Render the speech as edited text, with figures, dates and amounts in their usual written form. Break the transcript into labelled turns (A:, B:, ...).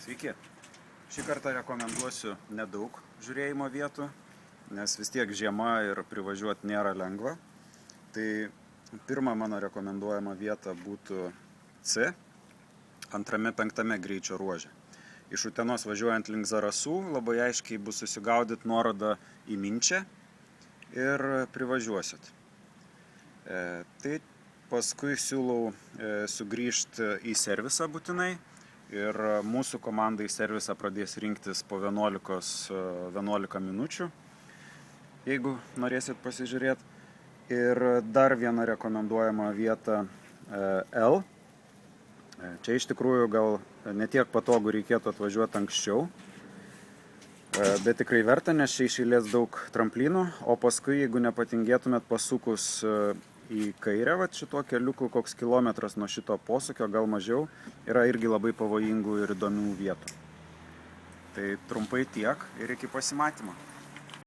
A: Sveiki. Šį kartą rekomenduosiu nedaug žiūrėjimo vietų, nes vis tiek žiema ir privažiuoti nėra lengva. Tai pirma mano rekomenduojama vieta būtų C, 2-5 greičio ruože. Iš Utenos važiuojant link Zarasų labai aiškiai bus susigaudyti nuorodą į Minčią ir privažiuosit. Tai paskui siūlau sugrįžti į servisą būtinai ir mūsų komanda į servisą pradės rinktis po 11 minučių, jeigu norėsit pasižiūrėti. Ir dar viena rekomenduojama vieta L. Čia iš tikrųjų gal netiek patogu reikėtų atvažiuoti anksčiau, bet tikrai verta, nes čia iš eilės daug tramplinų, o paskui, jeigu nepatingėtumėt pasukus į kairę, šituo keliuku koks kilometras nuo šito posūkio, gal mažiau, yra irgi labai pavojingų ir įdomių vietų. Tai trumpai tiek ir iki pasimatymo.